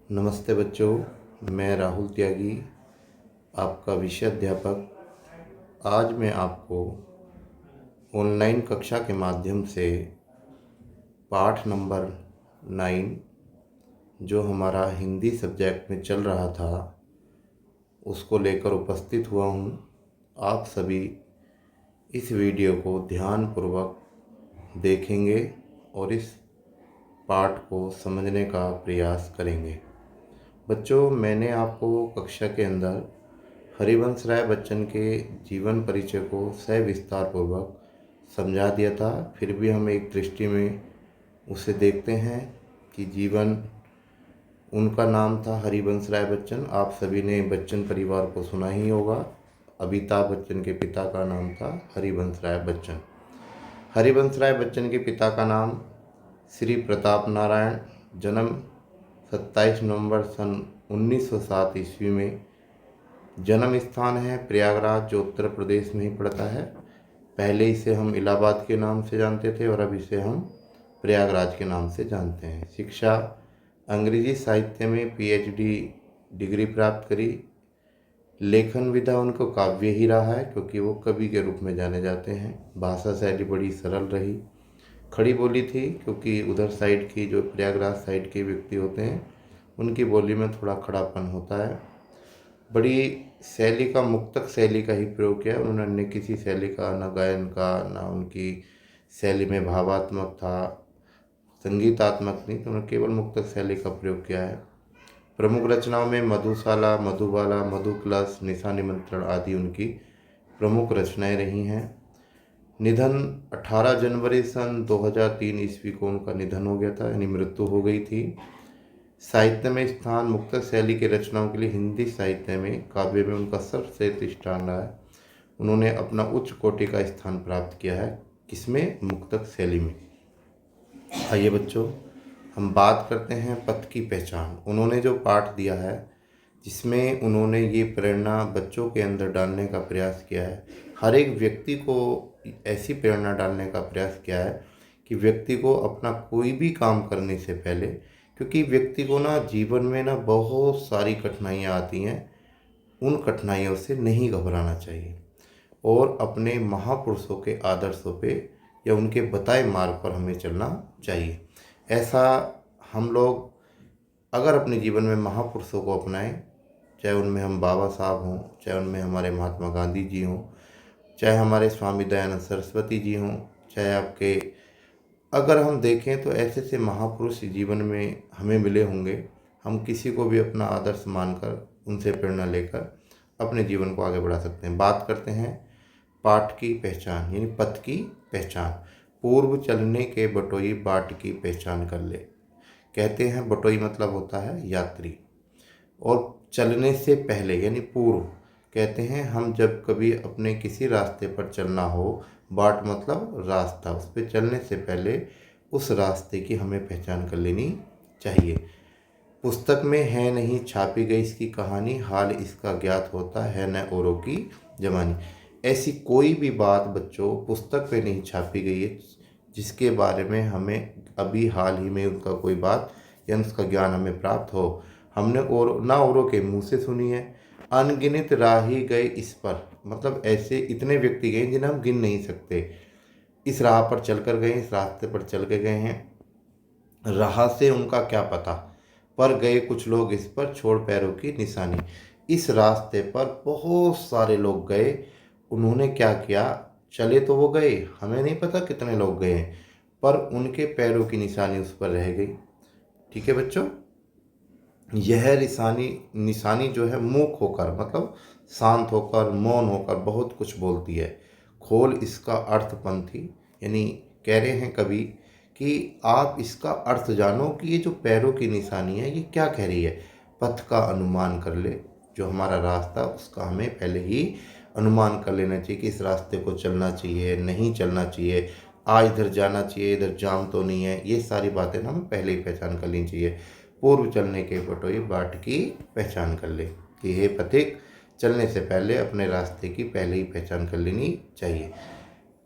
नमस्ते बच्चों, मैं राहुल त्यागी, आपका विषय अध्यापक। आज मैं आपको ऑनलाइन कक्षा के माध्यम से पाठ नंबर 9 जो हमारा हिंदी सब्जेक्ट में चल रहा था उसको लेकर उपस्थित हुआ हूँ। आप सभी इस वीडियो को ध्यानपूर्वक देखेंगे और इस पाठ को समझने का प्रयास करेंगे। बच्चों, मैंने आपको कक्षा के अंदर हरिवंश राय बच्चन के जीवन परिचय को सविस्तार पूर्वक समझा दिया था। फिर भी हम एक दृष्टि में उसे देखते हैं कि जीवन, उनका नाम था हरिवंश राय बच्चन। आप सभी ने बच्चन परिवार को सुना ही होगा। अमिताभ बच्चन के पिता का नाम था हरिवंश राय बच्चन। हरिवंश राय बच्चन के पिता का नाम श्री प्रताप नारायण, जन्म 27 नवंबर सन 1907 ईस्वी में। जन्म स्थान है प्रयागराज, जो उत्तर प्रदेश में ही पड़ता है। पहले इसे हम इलाहाबाद के नाम से जानते थे और अब इसे हम प्रयागराज के नाम से जानते हैं। शिक्षा अंग्रेजी साहित्य में पीएचडी डिग्री प्राप्त करी। लेखन विधा उनको काव्य ही रहा है, क्योंकि वो कवि के रूप में जाने जाते हैं। भाषा शैली बड़ी सरल रही, खड़ी बोली थी, क्योंकि उधर साइड की, जो प्रयागराज साइड के व्यक्ति होते हैं, उनकी बोली में थोड़ा खड़ापन होता है। बड़ी शैली का, मुक्तक शैली का ही प्रयोग किया। उन्होंने किसी शैली का, न गायन का, न उनकी शैली में भावात्मक था, संगीतात्मक नहीं, तो उन्होंने केवल मुक्तक शैली का प्रयोग किया है। प्रमुख रचनाओं में मधुशाला, मधुबाला, मधुकलश, निशा निमंत्रण आदि उनकी प्रमुख रचनाएं रही हैं। निधन 18 जनवरी सन 2003 ईस्वी को उनका निधन हो गया था, यानी मृत्यु हो गई थी। साहित्य में स्थान मुक्तक शैली की रचनाओं के लिए हिंदी साहित्य में, काव्य में उनका सर्वश्रेष्ठ स्थान रहा है। उन्होंने अपना उच्च कोटि का स्थान प्राप्त किया है। किसमें? मुक्तक शैली में। आइए बच्चों, हम बात करते हैं पथ की पहचान। उन्होंने जो पाठ दिया है, जिसमें उन्होंने ये प्रेरणा बच्चों के अंदर डालने का प्रयास किया है, हर एक व्यक्ति को ऐसी प्रेरणा डालने का प्रयास किया है कि व्यक्ति को अपना कोई भी काम करने से पहले, क्योंकि व्यक्ति को ना जीवन में ना बहुत सारी कठिनाइयाँ आती हैं, उन कठिनाइयों से नहीं घबराना चाहिए और अपने महापुरुषों के आदर्शों पे या उनके बताए मार्ग पर हमें चलना चाहिए। ऐसा हम लोग अगर अपने जीवन में महापुरुषों को अपनाएं, चाहे उनमें हम बाबा साहब हों, चाहे उनमें हमारे महात्मा गांधी जी हों, चाहे हमारे स्वामी दयानंद सरस्वती जी हों, चाहे आपके, अगर हम देखें तो ऐसे से महापुरुष जीवन में हमें मिले होंगे। हम किसी को भी अपना आदर्श मानकर, उनसे प्रेरणा लेकर अपने जीवन को आगे बढ़ा सकते हैं। बात करते हैं पाठ की पहचान, यानी पथ की पहचान। पूर्व चलने के बटोई बाट की पहचान कर ले। कहते हैं बटोई मतलब होता है यात्री, और चलने से पहले यानी पूर्व। कहते हैं हम जब कभी अपने किसी रास्ते पर चलना हो, बाट मतलब रास्ता, उस पर चलने से पहले उस रास्ते की हमें पहचान कर लेनी चाहिए। पुस्तक में है नहीं छापी गई इसकी कहानी, हाल इसका ज्ञात होता है न औरों की जवानी। ऐसी कोई भी बात बच्चों पुस्तक पे नहीं छापी गई है जिसके बारे में हमें अभी हाल ही में उनका कोई बात या उसका ज्ञान हमें प्राप्त हो। हमने और ना औरों के मुँह से सुनी है। अनगिनत राही गए इस पर, मतलब ऐसे इतने व्यक्ति गए जिन्हें हम गिन नहीं सकते। इस राह पर चल कर गए, इस रास्ते पर चल के गए हैं। राह से उनका क्या पता, पर गए कुछ लोग इस पर, छोड़ पैरों की निशानी। इस रास्ते पर बहुत सारे लोग गए, उन्होंने क्या किया, चले तो वो गए, हमें नहीं पता कितने लोग गए, पर उनके पैरों की निशानी उस पर रह गई। ठीक है बच्चों, यह निशानी जो है मूक होकर, मतलब शांत होकर, मौन होकर बहुत कुछ बोलती है। खोल इसका अर्थ पंथी, यानी कह रहे हैं कवि कि आप इसका अर्थ जानो कि ये जो पैरों की निशानी है ये क्या कह रही है। पथ का अनुमान कर ले, जो हमारा रास्ता उसका हमें पहले ही अनुमान कर लेना चाहिए कि इस रास्ते को चलना चाहिए, नहीं चलना चाहिए, आज इधर जाना चाहिए, इधर जाम तो नहीं है। ये सारी बातें ना हमें पहले ही पहचान कर लेनी चाहिए। पूर्व चलने के बटोई बाट की पहचान कर ले, कि हे पथिक, चलने से पहले अपने रास्ते की पहले ही पहचान कर लेनी चाहिए।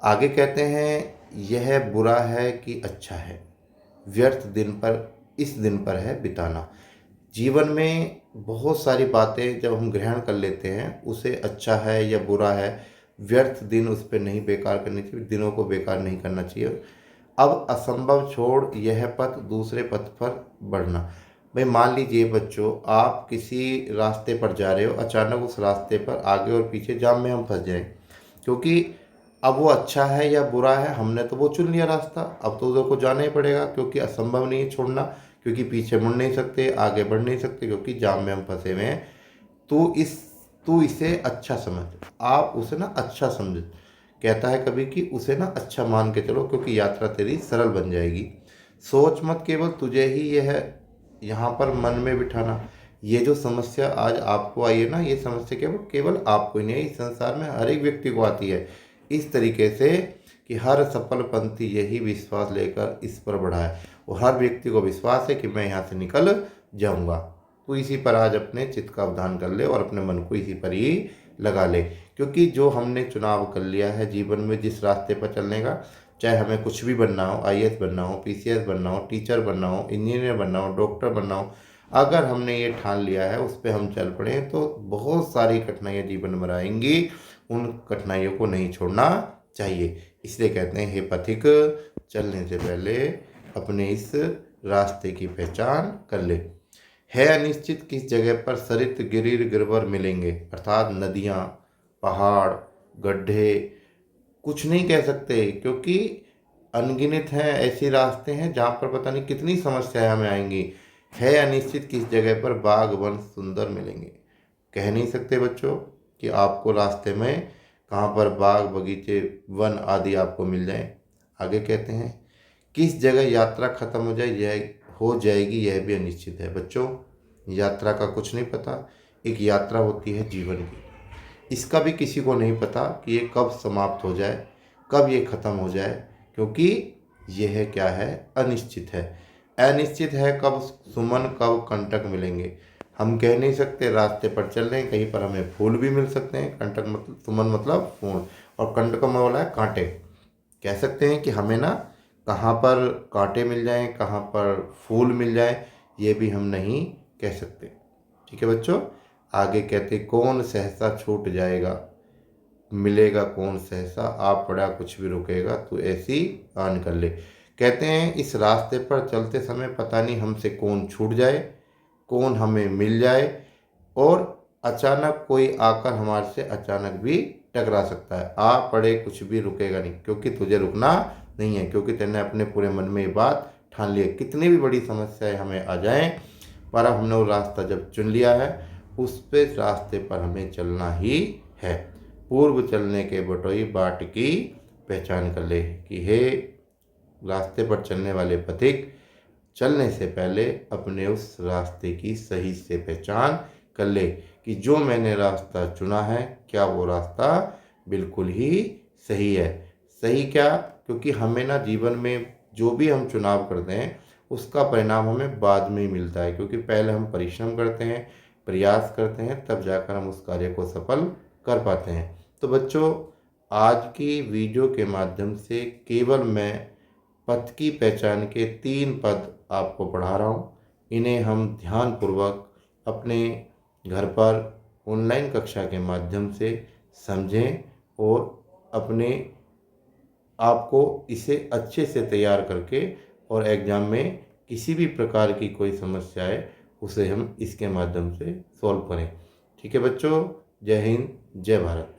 आगे कहते हैं यह बुरा है कि अच्छा है, व्यर्थ दिन पर इस दिन पर है बिताना। जीवन में बहुत सारी बातें जब हम ग्रहण कर लेते हैं, उसे अच्छा है या बुरा है, व्यर्थ दिन उस पे नहीं बेकार करनी चाहिए, दिनों को बेकार नहीं करना चाहिए। अब असंभव छोड़ यह पथ दूसरे पथ पर बढ़ना। भाई मान लीजिए बच्चों, आप किसी रास्ते पर जा रहे हो, अचानक उस रास्ते पर आगे और पीछे जाम में हम फंस जाएं, क्योंकि अब वो अच्छा है या बुरा है, हमने तो वो चुन लिया रास्ता, अब तो उधर को जाना ही पड़ेगा, क्योंकि असंभव नहीं है छोड़ना, क्योंकि पीछे मुड़ नहीं सकते, आगे बढ़ नहीं सकते, क्योंकि जाम में हम फंसे हुए हैं। तो तू इसे अच्छा समझ, आप उसे ना अच्छा समझ, कहता है कभी कि उसे ना अच्छा मान के चलो, क्योंकि यात्रा तेरी सरल बन जाएगी। सोच मत केवल तुझे ही यह यहाँ पर मन में बिठाना। ये जो समस्या आज आपको आई है ना, ये समस्या केवल केवल आपको ही नहीं है, इस संसार में हर एक व्यक्ति को आती है। इस तरीके से कि हर सफल पंथी यही विश्वास लेकर इस पर बढ़ा है, और हर व्यक्ति को विश्वास है कि मैं यहाँ से निकल जाऊँगा। तो इसी पर आज अपने चित्त का अवधान कर ले और अपने मन को इसी पर ही लगा ले, क्योंकि जो हमने चुनाव कर लिया है जीवन में जिस रास्ते पर चलने का, चाहे हमें कुछ भी बनना हो, आईएएस बनना हो, पीसीएस बनना हो, टीचर बनना हो, इंजीनियर बनना हो, डॉक्टर बनना हो, अगर हमने ये ठान लिया है, उस पर हम चल पड़े तो बहुत सारी कठिनाइयाँ जीवन में आएंगी। उन कठिनाइयों को नहीं छोड़ना चाहिए। इसलिए कहते हैं, हे पथिक, चलने से पहले अपने इस रास्ते की पहचान कर ले। है अनिश्चित किस जगह पर सरित गिरिर गिरवर मिलेंगे, अर्थात नदियाँ, पहाड़, गड्ढे, कुछ नहीं कह सकते, क्योंकि अनगिनत हैं ऐसे रास्ते हैं जहाँ पर पता नहीं कितनी समस्याएं हमें आएंगी। है अनिश्चित किस जगह पर बाग वन सुंदर मिलेंगे, कह नहीं सकते बच्चों कि आपको रास्ते में कहाँ पर बाग बगीचे वन आदि आपको मिल जाए। आगे कहते हैं, किस जगह यात्रा खत्म हो जाएगी यह भी अनिश्चित है। बच्चों, यात्रा का कुछ नहीं पता। एक यात्रा होती है जीवन की, इसका भी किसी को नहीं पता कि ये कब समाप्त हो जाए, कब ये खत्म हो जाए, क्योंकि यह क्या है, अनिश्चित है। अनिश्चित है कब सुमन कब कंटक मिलेंगे। हम कह नहीं सकते, रास्ते पर चल रहे हैं, कहीं पर हमें फूल भी मिल सकते हैं, कंटक मतलब सुमन मतलब फूल, और कंटक में बोला है कांटे। कह सकते हैं कि हमें ना कहाँ पर कांटे मिल जाएं, कहाँ पर फूल मिल जाएं, ये भी हम नहीं कह सकते। ठीक है बच्चों, आगे कहते, कौन सहसा छूट जाएगा, मिलेगा कौन सहसा, आप पड़ा कुछ भी रुकेगा, तू ऐसी आन कर ले। कहते हैं, इस रास्ते पर चलते समय पता नहीं हमसे कौन छूट जाए, कौन हमें मिल जाए, और अचानक कोई आकर हमारे से अचानक भी टकरा सकता है। आ पड़े कुछ भी रुकेगा नहीं, क्योंकि तुझे रुकना नहीं है, क्योंकि तेने अपने पूरे मन में ये बात ठान ली है। कितनी भी बड़ी समस्याएं हमें आ जाएं, पर अब हमने वो रास्ता जब चुन लिया है, उस पे रास्ते पर हमें चलना ही है। पूर्व चलने के बटोई बाट की पहचान कर ले, कि हे रास्ते पर चलने वाले पथिक, चलने से पहले अपने उस रास्ते की सही से पहचान कर ले, कि जो मैंने रास्ता चुना है, क्या वो रास्ता बिल्कुल ही सही है। सही क्या, क्योंकि हमें ना जीवन में जो भी हम चुनाव करते हैं, उसका परिणाम हमें बाद में ही मिलता है, क्योंकि पहले हम परिश्रम करते हैं, प्रयास करते हैं, तब जाकर हम उस कार्य को सफल कर पाते हैं। तो बच्चों, आज की वीडियो के माध्यम से केवल मैं पथ की पहचान के 3 पद आपको पढ़ा रहा हूँ। इन्हें हम ध्यानपूर्वक अपने घर पर ऑनलाइन कक्षा के माध्यम से समझें, और अपने आपको इसे अच्छे से तैयार करके और एग्ज़ाम में किसी भी प्रकार की कोई समस्या है, उसे हम इसके माध्यम से सॉल्व करें। ठीक है बच्चों, जय हिंद, जय भारत।